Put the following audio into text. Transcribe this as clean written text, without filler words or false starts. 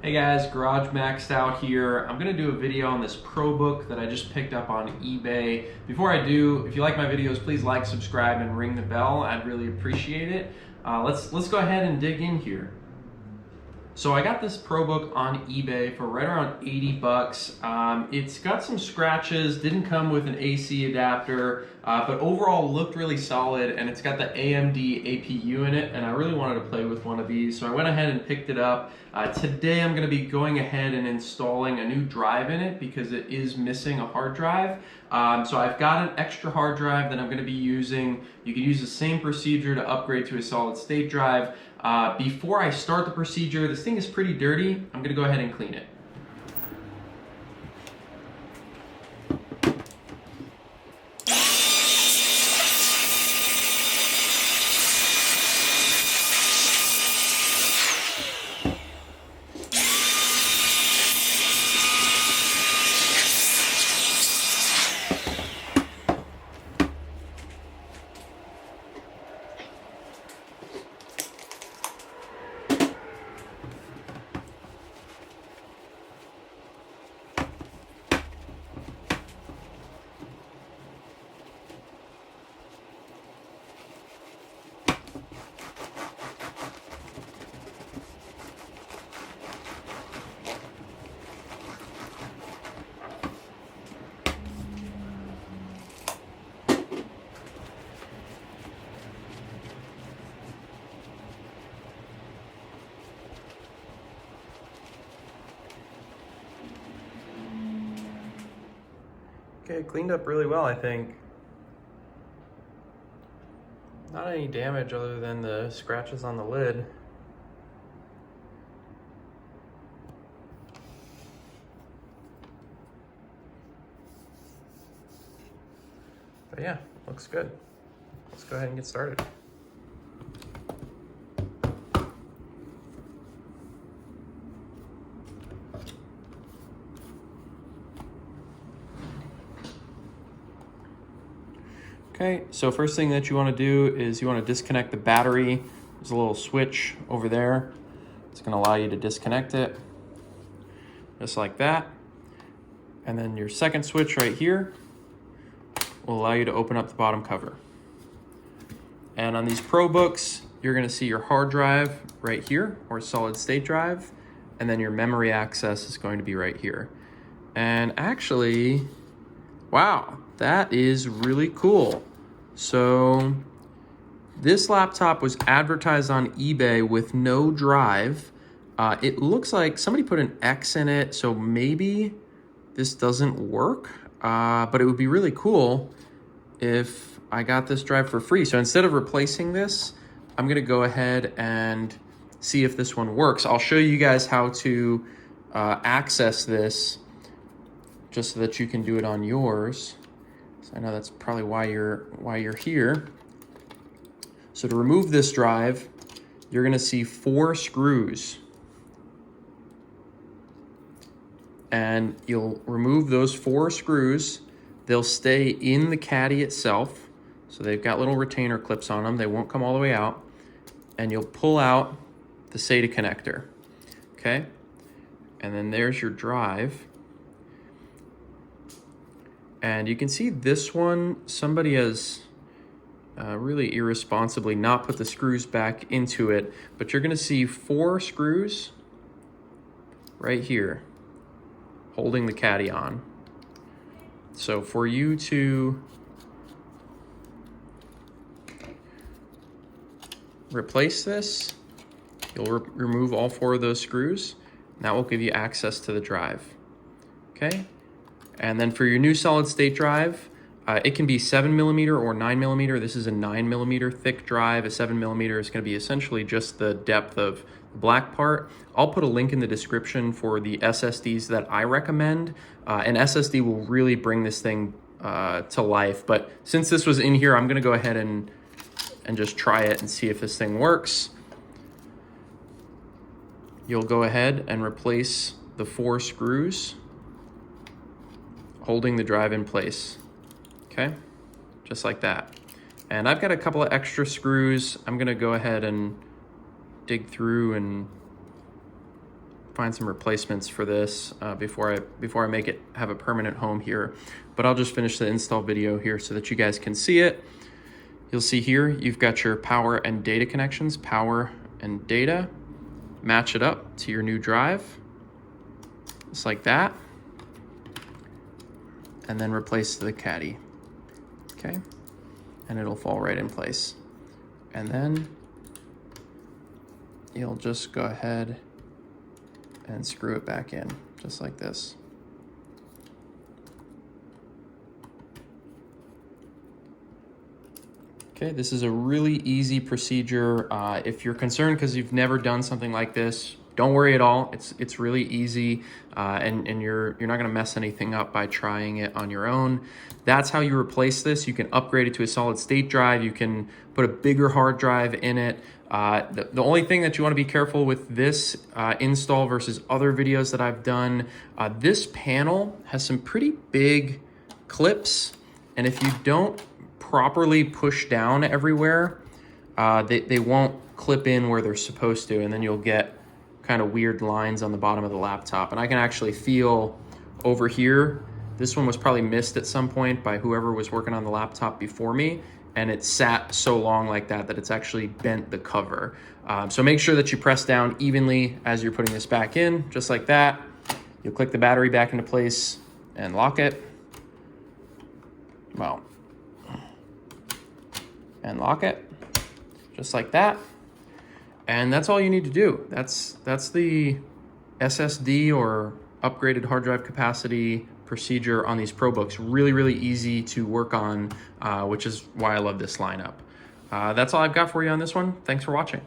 Hey guys, Garage Maxed Out here. I'm going to do a video on this Probook that I just picked up on eBay. Before I do, if you like my videos, please like, subscribe, and ring the bell. I'd really appreciate it. Let's go ahead and dig in here. So I got this Probook on eBay for right around 80 bucks. It's got some scratches, didn't come with an AC adapter, but overall looked really solid, and it's got the AMD APU in it, and I really wanted to play with one of these, so I went ahead and picked it up. Today I'm going to be going ahead and installing a new drive in it because it is missing a hard drive. So I've got an extra hard drive that I'm going to be using. You can use the same procedure to upgrade to a solid state drive. Before I start the procedure, this thing is pretty dirty. I'm going to go ahead and clean it. Okay, cleaned up really well, I think. Not any damage other than the scratches on the lid. But yeah, looks good. Let's go ahead and get started. Okay, so first thing that you want to do is you want to disconnect the battery. There's a little switch over there. It's going to allow you to disconnect it, just like that. And then your second switch right here will allow you to open up the bottom cover. And on these Probooks, you're going to see your hard drive right here, or solid state drive, and then your memory access is going to be right here. And actually, wow, that is really cool. So this laptop was advertised on eBay with no drive. It looks like somebody put an X in it, so maybe this doesn't work, but it would be really cool if I got this drive for free. So instead of replacing this, I'm gonna go ahead and see if this one works. I'll show you guys how to access this just so that you can do it on yours. So I know that's probably why you're here. So to remove this drive, you're gonna see 4 screws. And you'll remove those 4 screws. They'll stay in the caddy itself. So they've got little retainer clips on them. They won't come all the way out. And you'll pull out the SATA connector, okay? And then there's your drive. And you can see this one, somebody has really irresponsibly not put the screws back into it, but you're gonna see 4 screws right here holding the caddy on. So for you to replace this, you'll remove all 4 of those screws, and that will give you access to the drive, okay? And then for your new solid state drive, it can be 7mm or 9mm. This is a 9mm thick drive. A 7mm is going to be essentially just the depth of the black part. I'll put a link in the description for the SSDs that I recommend. An SSD will really bring this thing to life. But since this was in here, I'm going to go ahead and just try it and see if this thing works. You'll go ahead and replace the 4 screws holding the drive in place, okay? Just like that. And I've got a couple of extra screws. I'm gonna go ahead and dig through and find some replacements for this before I make it have a permanent home here. But I'll just finish the install video here so that you guys can see it. You'll see here, you've got your power and data connections, power and data. Match it up to your new drive, just like that. And then replace the caddy, okay? And it'll fall right in place. And then you'll just go ahead and screw it back in, just like this. Okay, this is a really easy procedure. If you're concerned because you've never done something like this, don't worry at all. It's really easy, and you're not gonna mess anything up by trying it on your own. That's how you replace this. You can upgrade it to a solid state drive. You can put a bigger hard drive in it. The only thing that you wanna be careful with this install versus other videos that I've done, this panel has some pretty big clips, and if you don't properly push down everywhere, they won't clip in where they're supposed to, and then you'll get kind of weird lines on the bottom of the laptop. And I can actually feel over here, this one was probably missed at some point by whoever was working on the laptop before me, and it sat so long like that that it's actually bent the cover. So make sure that you press down evenly as you're putting this back in, just like that. You'll click the battery back into place and lock it. Well, and lock it, just like that. And that's all you need to do. That's the SSD or upgraded hard drive capacity procedure on these Probooks. Really, really easy to work on, which is why I love this lineup. That's all I've got for you on this one. Thanks for watching.